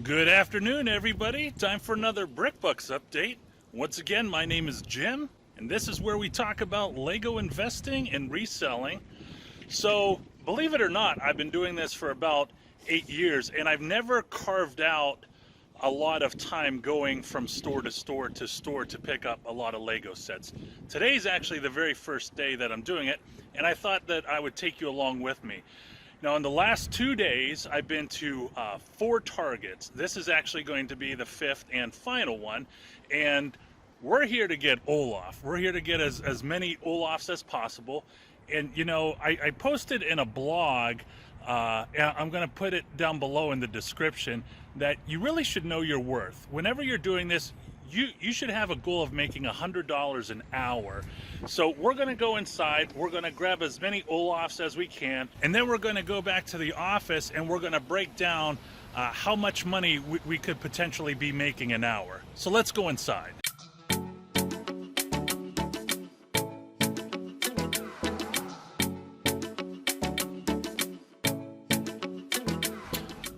Good afternoon, everybody. Time for another BrickBucks update. Once again, my name is Jim, and this is where we talk about Lego investing and reselling. So, believe it or not, I've been doing this for about 8 years, and I've never carved out a lot of time going from store to store to store to pick up a lot of Lego sets. Today's actually the very first day that I'm doing it, and I thought that I would take you along with me. Now, in the last 2 days, I've been to 4 Targets. This is actually going to be the 5th and final one. And we're here to get Olaf. We're here to get as many Olafs as possible. And, you know, I posted in a blog, and I'm going to put it down below in the description, that you really should know your worth. Whenever you're doing this, you should have a goal of making $100 an hour. So we're going to go inside, we're going to grab as many Olafs as we can, and then we're going to go back to the office and we're going to break down how much money we could potentially be making an hour. So let's go inside.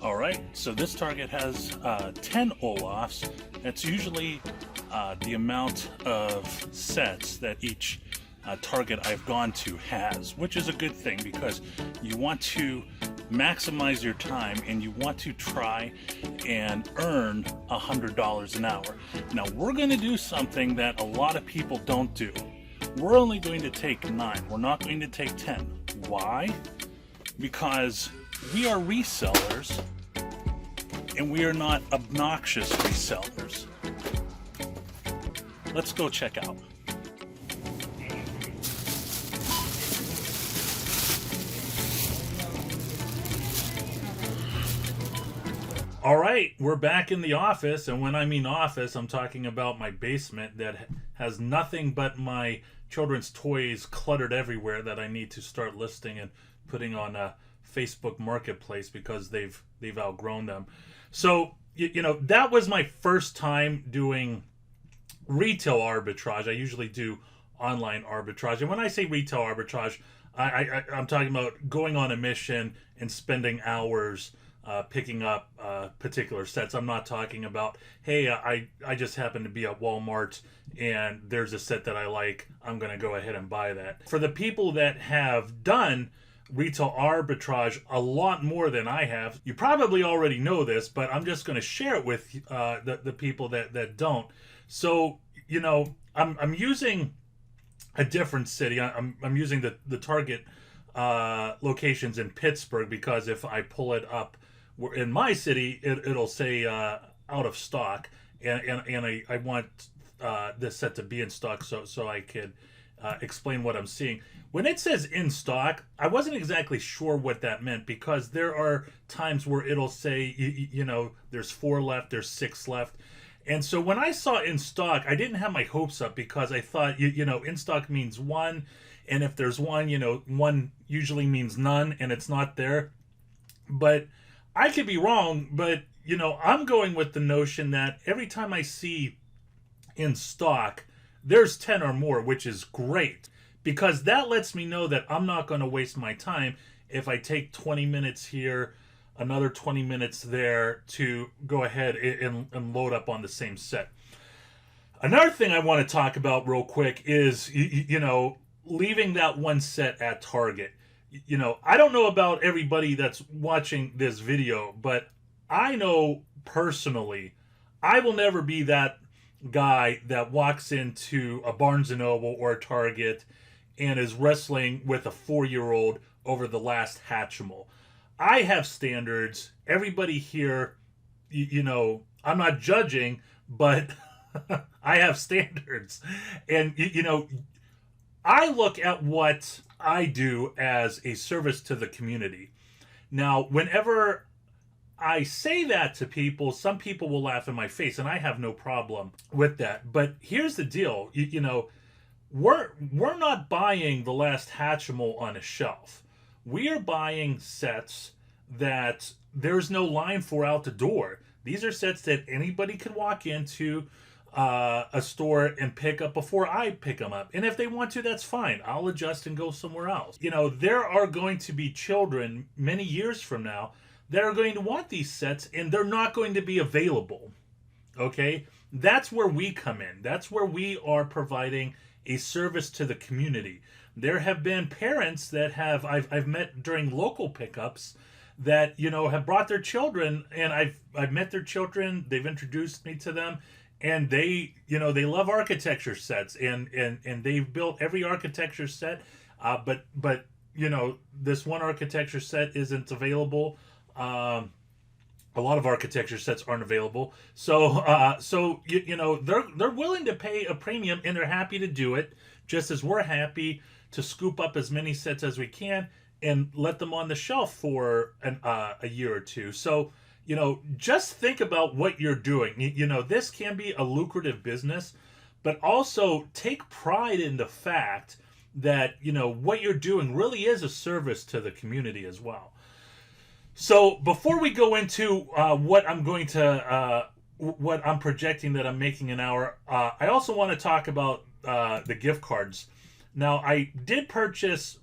All right, so this Target has 10 Olafs. That's usually the amount of sets that each Target I've gone to has, which is a good thing because you want to maximize your time and you want to try and earn $100 an hour. Now, we're going to do something that a lot of people don't do. We're only going to take 9. We're not going to take 10. Why? Because we are resellers and we are not obnoxious resellers. Let's go check out. All right, we're back in the office, and when I mean office, I'm talking about my basement that has nothing but my children's toys cluttered everywhere that I need to start listing and putting on a Facebook Marketplace because they've outgrown them. So, you know, that was my first time doing retail arbitrage. I usually do online arbitrage. And when I say retail arbitrage, I'm talking about going on a mission and spending hours picking up particular sets. I'm not talking about, hey, I just happen to be at Walmart and there's a set that I like. I'm going to go ahead and buy that. For the people that have done retail arbitrage a lot more than I have, you probably already know this, but I'm just going to share it with the people that don't. So, you know, I'm using a different city. I'm using the Target locations in Pittsburgh because if I pull it up in my city, it'll say out of stock, and I want this set to be in stock so I could explain what I'm seeing. When it says in stock, I wasn't exactly sure what that meant because there are times where it'll say, you know, there's 4 left, there's 6 left. And so when I saw in stock, I didn't have my hopes up because I thought, you know, in stock means 1. And if there's 1, you know, 1 usually means none and it's not there. But I could be wrong, but, you know, I'm going with the notion that every time I see in stock, there's 10 or more, which is great because that lets me know that I'm not going to waste my time if I take 20 minutes here, another 20 minutes there to go ahead and load up on the same set. Another thing I want to talk about real quick is, you know, leaving that one set at Target. You know, I don't know about everybody that's watching this video, but I know personally, I will never be that guy that walks into a Barnes & Noble or a Target and is wrestling with a 4-year-old over the last Hatchimal. I have standards. Everybody here, you know, I'm not judging, but I have standards. And, you know, I look at what I do as a service to the community. Now, whenever I say that to people, some people will laugh in my face, and I have no problem with that. But here's the deal. You know, we're not buying the last Hatchimal on a shelf. We are buying sets that there's no line for out the door. These are sets that anybody could walk into a store and pick up before I pick them up. And if they want to, that's fine. I'll adjust and go somewhere else. You know, there are going to be children many years from now that are going to want these sets, and they're not going to be available. Okay? That's where we come in. That's where we are providing a service to the community. There have been parents that I've met during local pickups that have brought their children, and I've met their children. They've introduced me to them, and they love architecture sets, and they've built every architecture set, but this one architecture set isn't available. A lot of architecture sets aren't available, so they're willing to pay a premium, and they're happy to do it, just as we're happy to scoop up as many sets as we can and let them on the shelf for a year or two. So just think about what you're doing. This can be a lucrative business, but also take pride in the fact that what you're doing really is a service to the community as well. So before we go into what I'm projecting that I'm making an hour, I also want to talk about the gift cards. Now, I did purchase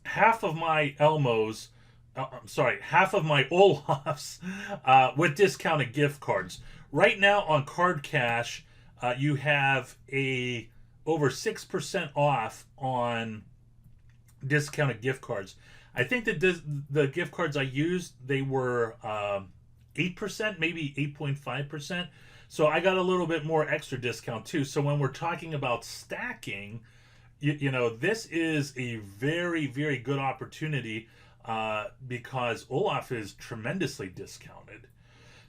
half of my Elmos, half of my Olafs with discounted gift cards. Right now on Card Cash, you have over 6% off on discounted gift cards. I think that the gift cards I used, they were 8%, maybe 8.5%. So I got a little bit more extra discount too. So when we're talking about stacking, this is a very, very good opportunity because Olaf is tremendously discounted.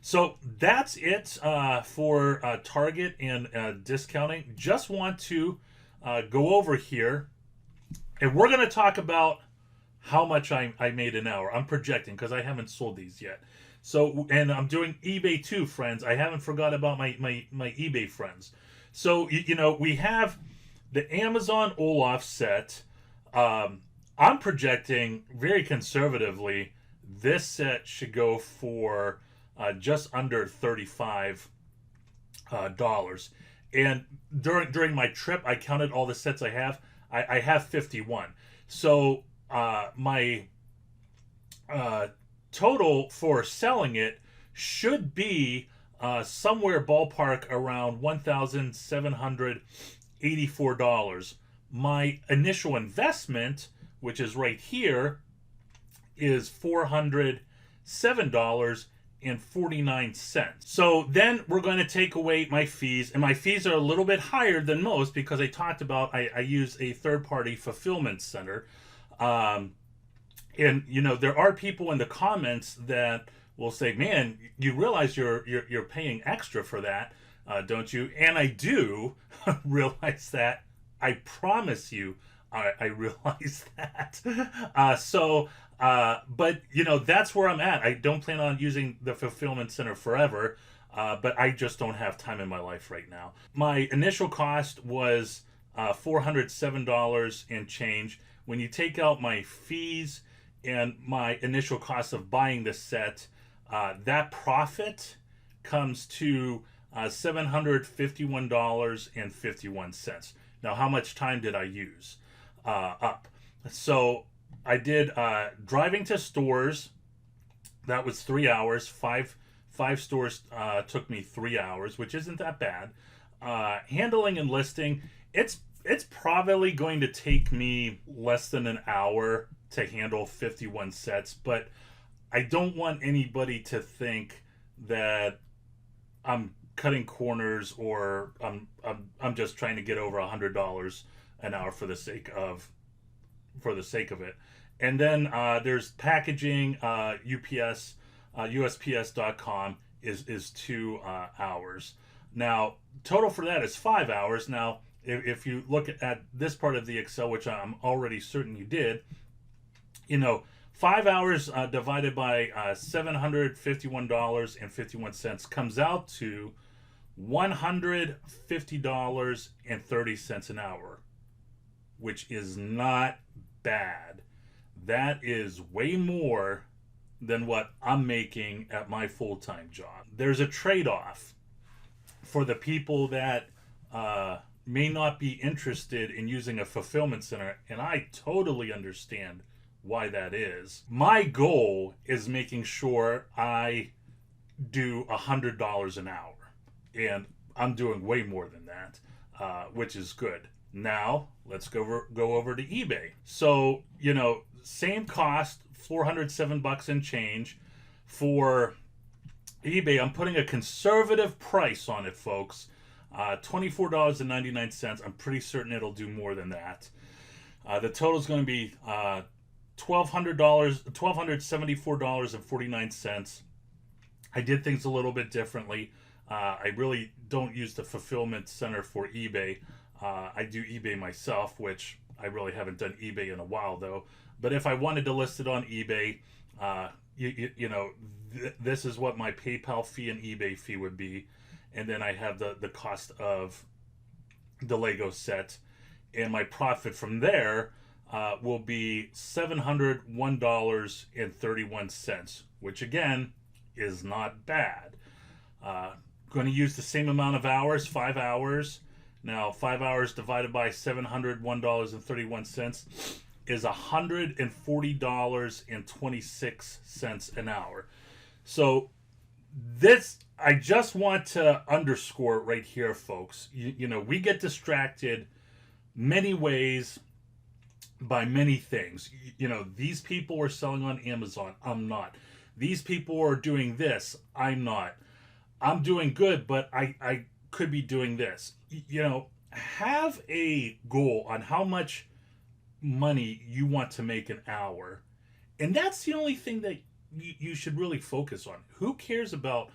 So that's it for Target and discounting. Just want to go over here, and we're going to talk about how much I made an hour. I'm projecting because I haven't sold these yet. So, and I'm doing eBay too, friends. I haven't forgot about my eBay friends. So, we have the Amazon Olaf set. I'm projecting very conservatively this set should go for just under $35. And during my trip, I counted all the sets I have. I have 51. So my total for selling it should be somewhere ballpark around $1,784. My initial investment, which is right here, is $407.49. So then we're going to take away my fees, and my fees are a little bit higher than most because I talked about I use a third-party fulfillment center. And there are people in the comments that will say, "Man, you realize you're paying extra for that, don't you?" And I do realize that. I promise you, I realize that. But that's where I'm at. I don't plan on using the fulfillment center forever, but I just don't have time in my life right now. My initial cost was $407 and change. When you take out my fees and my initial cost of buying the set, that profit comes to $751.51. Now, how much time did I use up? So I did driving to stores. That was 3 hours. Five stores took me 3 hours, which isn't that bad. Handling and listing, it's probably going to take me less than an hour to handle 51 sets, but I don't want anybody to think that I'm cutting corners or I'm just trying to get over $100 an hour for the sake of it. And then there's packaging. UPS, USPS.com is 2 hours. Now total for that is 5 hours. Now if you look at this part of the Excel, which I'm already certain you did, 5 hours divided by $751.51 comes out to $150.30 an hour, which is not bad. That is way more than what I'm making at my full-time job. There's a trade-off for the people that may not be interested in using a fulfillment center, and I totally understand why that is. My goal is making sure I do $100 an hour, and I'm doing way more than that, which is good. Now let's go over to eBay. So same cost, $407 and change for eBay. I'm putting a conservative price on it, folks. $24.99. I'm pretty certain it'll do more than that. The total is going to be $1,274.49. I did things a little bit differently. I really don't use the fulfillment center for eBay. I do eBay myself, which I really haven't done eBay in a while, though. But if I wanted to list it on eBay, this is what my PayPal fee and eBay fee would be. And then I have the cost of the Lego set. And my profit from there will be $701.31, which again is not bad. Going to use the same amount of hours, 5 hours. Now, 5 hours divided by $701.31 is $140.26 an hour. So this, I just want to underscore right here, folks. We get distracted many ways by many things. These people are selling on Amazon. I'm not. These people are doing this. I'm not. I'm doing good, but I could be doing this. Have a goal on how much money you want to make an hour. And that's the only thing that you should really focus on. Who cares about,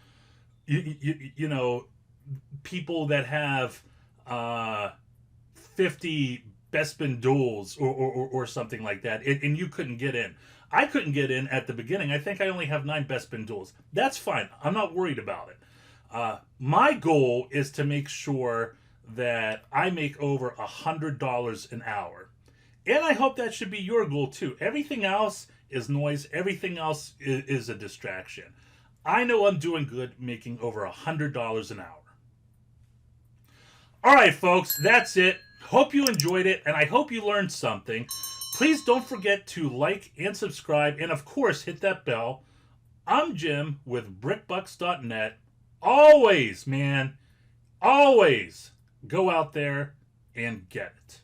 people that have 50 Bespin duels or something like that, and you couldn't get in. I couldn't get in at the beginning. I think I only have 9 Bespin duels. That's fine. I'm not worried about it. My goal is to make sure that I make over $100 an hour. And I hope that should be your goal too. Everything else is noise. Everything else is a distraction. I know I'm doing good making over $100 an hour. All right, folks, that's it. Hope you enjoyed it, and I hope you learned something. Please don't forget to like and subscribe, and of course, hit that bell. I'm Jim with BrickBucks.net. Always, man, always go out there and get it.